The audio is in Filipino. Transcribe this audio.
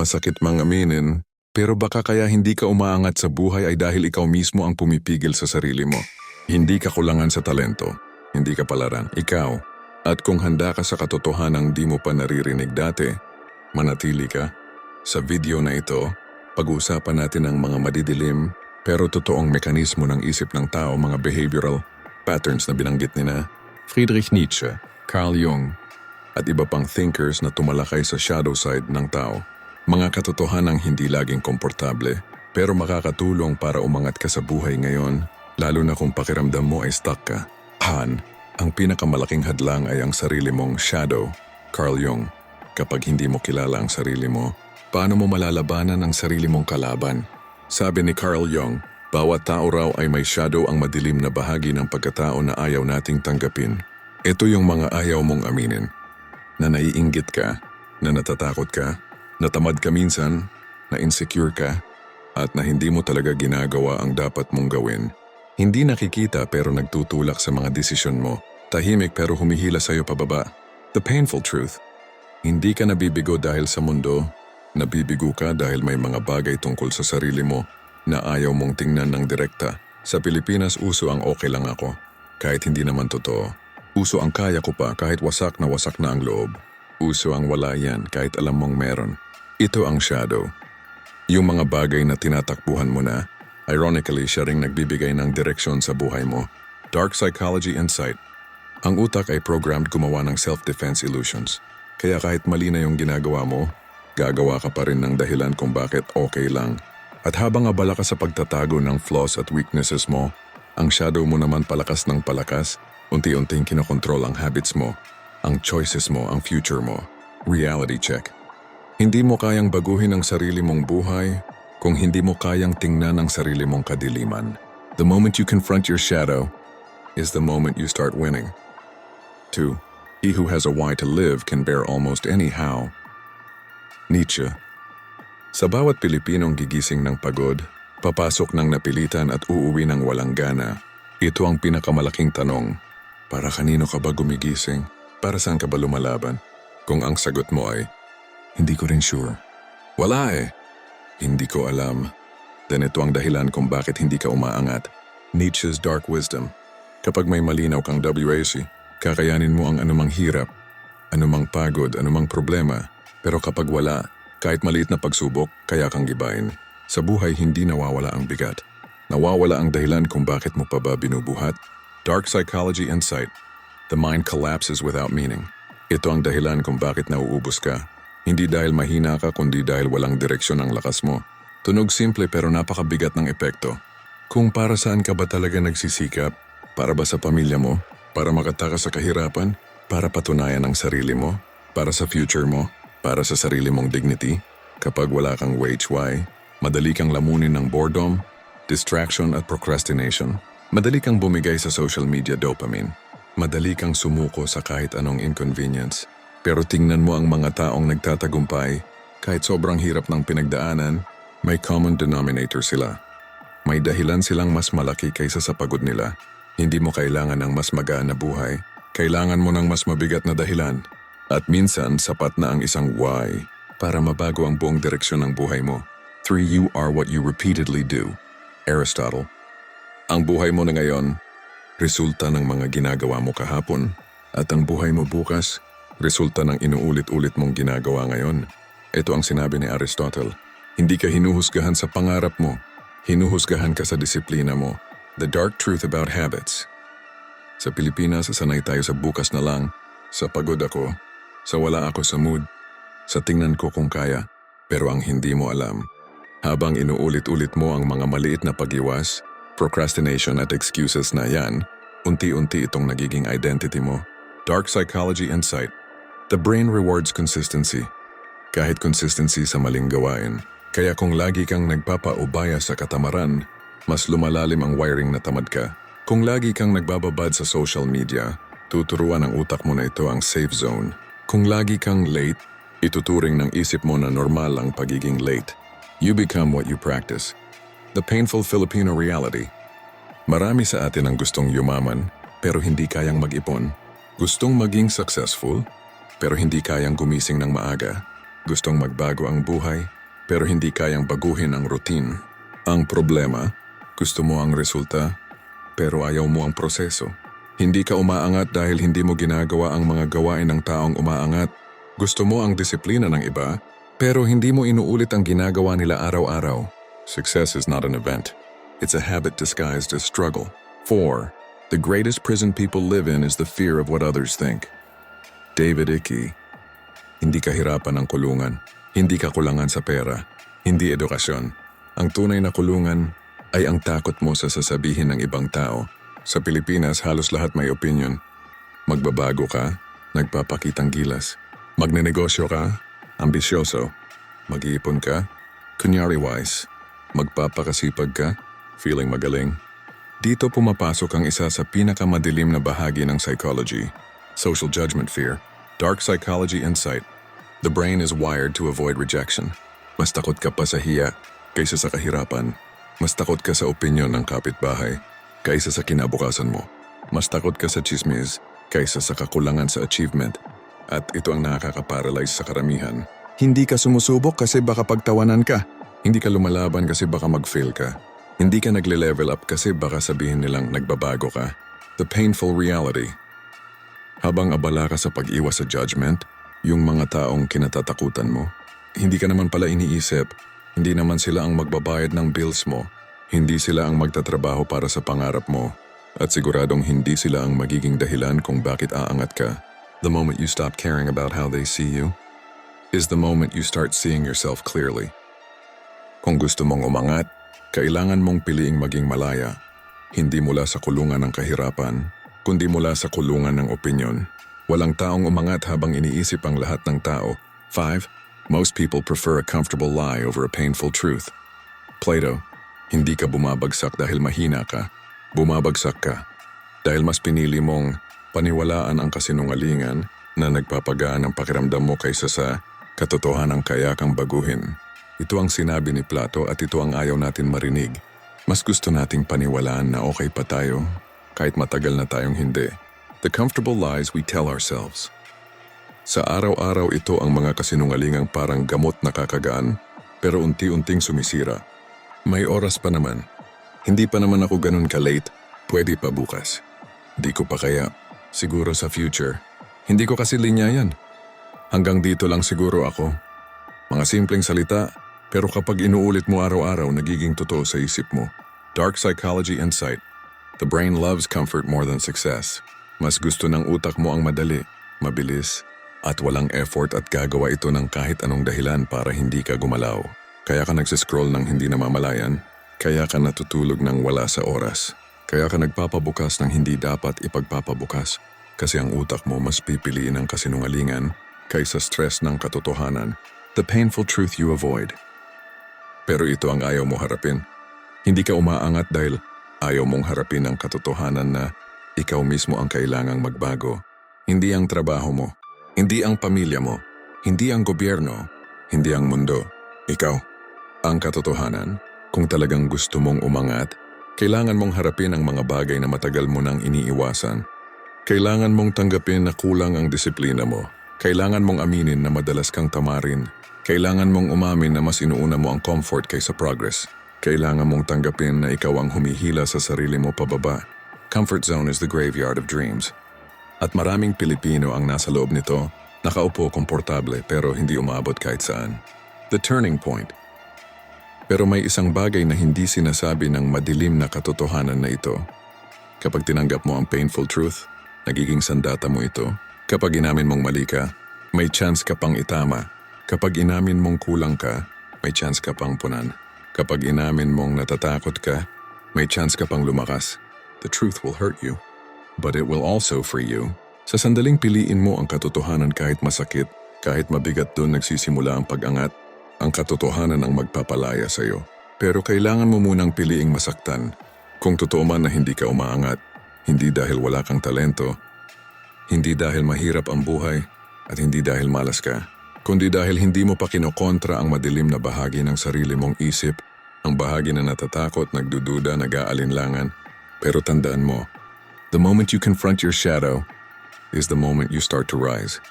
masakit mang aminin, pero baka kaya hindi ka umaangat sa buhay ay dahil ikaw mismo ang pumipigil sa sarili mo. Hindi ka kulangan sa talento, hindi ka palaran, ikaw. At kung handa ka sa katotohanang di mo pa naririnig dati, manatili ka. Sa video na ito, pag-uusapan natin ang mga madidilim pero totoong mekanismo ng isip ng tao, mga behavioral patterns na binanggit ni na Friedrich Nietzsche, Carl Jung, at iba pang thinkers na tumalakay sa shadow side ng tao. Mga katotohanang hindi laging komportable, pero makakatulong para umangat ka sa buhay ngayon, lalo na kung pakiramdam mo ay stuck ka. Ang pinakamalaking hadlang ay ang sarili mong shadow, Carl Jung. Kapag hindi mo kilala ang sarili mo, paano mo malalabanan ang sarili mong kalaban? Sabi ni Carl Jung, bawat tao raw ay may shadow, ang madilim na bahagi ng pagkatao na ayaw nating tanggapin. Ito yung mga ayaw mong aminin. Na naiinggit ka, na natatakot ka, na tamad ka minsan, na insecure ka, at na hindi mo talaga ginagawa ang dapat mong gawin. Hindi nakikita pero nagtutulak sa mga desisyon mo. Tahimik pero humihila sa'yo pababa. The painful truth. Hindi ka nabibigo dahil sa mundo. Nabibigo ka dahil may mga bagay tungkol sa sarili mo na ayaw mong tingnan ng direkta. Sa Pilipinas, uso ang okay lang ako, kahit hindi naman totoo. Uso ang kaya ko pa kahit wasak na ang loob. Uso ang wala yan kahit alam mong meron. Ito ang shadow. Yung mga bagay na tinatakbuhan mo na, ironically siya ring nagbibigay ng direksyon sa buhay mo. Dark Psychology Insight. Ang utak ay programmed gumawa ng self-defense illusions. Kaya kahit mali na yung ginagawa mo, gagawa ka pa rin ng dahilan kung bakit okay lang. At habang abala ka sa pagtatago ng flaws at weaknesses mo, ang shadow mo naman palakas ng palakas. Unti-unting kinokontrol ang habits mo, ang choices mo, ang future mo. Reality check. Hindi mo kayang baguhin ang sarili mong buhay kung hindi mo kayang tingnan ang sarili mong kadiliman. The moment you confront your shadow is the moment you start winning. 2. He who has a why to live can bear almost any how. Nietzsche. Sa bawat Pilipinong gigising ng pagod, papasok ng napilitan at uuwi ng walang gana, ito ang pinakamalaking tanong. Para kanino ka ba gumigising? Para saan ka ba lumalaban? Kung ang sagot mo ay, hindi ko rin sure. Wala eh. Hindi ko alam. Then ito ang dahilan kung bakit hindi ka umaangat. Nietzsche's Dark Wisdom. Kapag may malinaw kang WAC, kakayanin mo ang anumang hirap, anumang pagod, anumang problema. Pero kapag wala, kahit maliit na pagsubok, kaya kang gibain. Sa buhay hindi nawawala ang bigat. Nawawala ang dahilan kung bakit mo pa ba binubuhat. Dark Psychology Insight. The mind collapses without meaning. Ito ang dahilan kung bakit nauubos ka. Hindi dahil mahina ka kundi dahil walang direksyon ang lakas mo. Tunog simple pero napakabigat ng epekto. Kung para saan ka ba talaga nagsisikap? Para ba sa pamilya mo? Para makatakas sa kahirapan? Para patunayan ang sarili mo? Para sa future mo? Para sa sarili mong dignity? Kapag wala kang why, madali kang lamunin ng boredom, distraction at procrastination. Madali kang bumigay sa social media dopamine. Madali kang sumuko sa kahit anong inconvenience. Pero tingnan mo ang mga taong nagtatagumpay, kahit sobrang hirap ng pinagdaanan, may common denominator sila. May dahilan silang mas malaki kaysa sa pagod nila. Hindi mo kailangan ng mas magaan na buhay. Kailangan mo ng mas mabigat na dahilan. At minsan, sapat na ang isang why para mabago ang buong direksyon ng buhay mo. 3. You are what you repeatedly do. Aristotle. Ang buhay mo na ngayon, resulta ng mga ginagawa mo kahapon, at ang buhay mo bukas, resulta ng inuulit-ulit mong ginagawa ngayon. Ito ang sinabi ni Aristotle. Hindi ka hinuhusgahan sa pangarap mo, hinuhusgahan ka sa disiplina mo. The dark truth about habits. Sa Pilipinas, sanay tayo sa bukas na lang, sa pagod ako, sa wala ako sa mood, sa tingnan ko kung kaya, pero ang hindi mo alam. Habang inuulit-ulit mo ang mga maliit na pag-iwas, procrastination at excuses na yan, unti-unti itong nagiging identity mo. Dark Psychology Insight. The brain rewards consistency. Kahit consistency sa maling gawain. Kaya kung lagi kang nagpapaubaya sa katamaran, mas lumalalim ang wiring na tamad ka. Kung lagi kang nagbababad sa social media, tuturuan ng utak mo na ito ang safe zone. Kung lagi kang late, ituturing ng isip mo na normal ang pagiging late. You become what you practice. The painful Filipino reality. Marami sa atin ang gustong yumaman, pero hindi kayang mag-ipon. Gustong maging successful, pero hindi kayang gumising ng maaga. Gustong magbago ang buhay, pero hindi kayang baguhin ang routine. Ang problema, gusto mo ang resulta, pero ayaw mo ang proseso. Hindi ka umaangat dahil hindi mo ginagawa ang mga gawain ng taong umaangat. Gusto mo ang disiplina ng iba, pero hindi mo inuulit ang ginagawa nila araw-araw. Success is not an event. It's a habit disguised as struggle. 4. The greatest prison people live in is the fear of what others think. David Icke. Hindi kahirapan ang kulungan. Hindi kakulangan sa pera. Hindi edukasyon. Ang tunay na kulungan ay ang takot mo sa sasabihin ng ibang tao. Sa Pilipinas, halos lahat may opinion. Magbabago ka, nagpapakitang gilas. Magnenegosyo ka, ambisyoso. Mag-iipon ka, kunyari wise. Magpapakasipag ka, feeling magaling. Dito pumapasok ang isa sa pinakamadilim na bahagi ng psychology, social judgment fear, dark psychology insight. The brain is wired to avoid rejection. Mas takot ka pa sa hiya kaysa sa kahirapan. Mas takot ka sa opinyon ng kapitbahay kaysa sa kinabukasan mo. Mas takot ka sa chismis kaysa sa kakulangan sa achievement. At ito ang nakaka-paralyze sa karamihan. Hindi ka sumusubok kasi baka pagtawanan ka. Hindi ka lumalaban kasi baka mag-fail ka. Hindi ka nagle-level up kasi baka sabihin nilang nagbabago ka. The painful reality. Habang abala ka sa pag-iwas sa judgment, yung mga taong kinatatakutan mo, hindi ka naman pala iniisip, hindi naman sila ang magbabayad ng bills mo, hindi sila ang magtatrabaho para sa pangarap mo, at siguradong hindi sila ang magiging dahilan kung bakit aangat ka. The moment you stop caring about how they see you is the moment you start seeing yourself clearly. Kung gusto mong umangat, kailangan mong piliing maging malaya, hindi mula sa kulungan ng kahirapan, kundi mula sa kulungan ng opinyon. Walang taong umangat habang iniisip ang lahat ng tao. 5. Most people prefer a comfortable lie over a painful truth. Plato, hindi ka bumabagsak dahil mahina ka. Bumabagsak ka dahil mas pinili mong paniwalaan ang kasinungalingan na nagpapagaan ng pakiramdam mo kaysa sa katotohanan kaya kang baguhin. Ito ang sinabi ni Plato at ito ang ayaw natin marinig. Mas gusto nating paniwalaan na okay pa tayo kahit matagal na tayong hindi. The comfortable lies we tell ourselves. Sa araw-araw ito ang mga kasinungalingang parang gamot na kakagaan pero unti-unting sumisira. May oras pa naman. Hindi pa naman ako ganun ka-late. Pwede pa bukas. Di ko pa kaya. Siguro sa future. Hindi ko kasi linya yan. Hanggang dito lang siguro ako. Mga simpleng salita, pero kapag inuulit mo araw-araw, nagiging totoo sa isip mo. Dark psychology insight. The brain loves comfort more than success. Mas gusto ng utak mo ang madali, mabilis, at walang effort at gagawa ito ng kahit anong dahilan para hindi ka gumalaw. Kaya ka nagsiscroll ng hindi namamalayan. Kaya ka natutulog ng wala sa oras. Kaya ka nagpapabukas ng hindi dapat ipagpapabukas. Kasi ang utak mo mas pipiliin ang kasinungalingan kaysa stress ng katotohanan. The painful truth you avoid. Pero ito ang ayaw mo harapin. Hindi ka umaangat dahil ayaw mong harapin ang katotohanan na ikaw mismo ang kailangang magbago. Hindi ang trabaho mo, hindi ang pamilya mo, hindi ang gobyerno, hindi ang mundo. Ikaw, ang katotohanan. Kung talagang gusto mong umangat, kailangan mong harapin ang mga bagay na matagal mo nang iniiwasan. Kailangan mong tanggapin na kulang ang disiplina mo. Kailangan mong aminin na madalas kang tamarin. Kailangan mong umamin na mas inuuna mo ang comfort kaysa progress. Kailangan mong tanggapin na ikaw ang humihila sa sarili mo pababa. Comfort zone is the graveyard of dreams. At maraming Pilipino ang nasa loob nito, nakaupo komportable pero hindi umabot kahit saan. The turning point. Pero may isang bagay na hindi sinasabi ng madilim na katotohanan na ito. Kapag tinanggap mo ang painful truth, nagiging sandata mo ito. Kapag inamin mong mali ka, may chance ka pang itama. Kapag inamin mong kulang ka, may chance ka pang punan. Kapag inamin mong natatakot ka, may chance ka pang lumakas. The truth will hurt you, but it will also free you. Sa sandaling piliin mo ang katotohanan kahit masakit, kahit mabigat doon nagsisimula ang pag-angat, ang katotohanan ang magpapalaya sa iyo. Pero kailangan mo munang piliing masaktan. Kung totoo man na hindi ka umaangat, hindi dahil wala kang talento, hindi dahil mahirap ang buhay, at hindi dahil malas ka, kundi dahil hindi mo pa kinokontra ang madilim na bahagi ng sarili mong isip, ang bahagi na natatakot, nagdududa, nag-aalinlangan. Pero tandaan mo, the moment you confront your shadow is the moment you start to rise.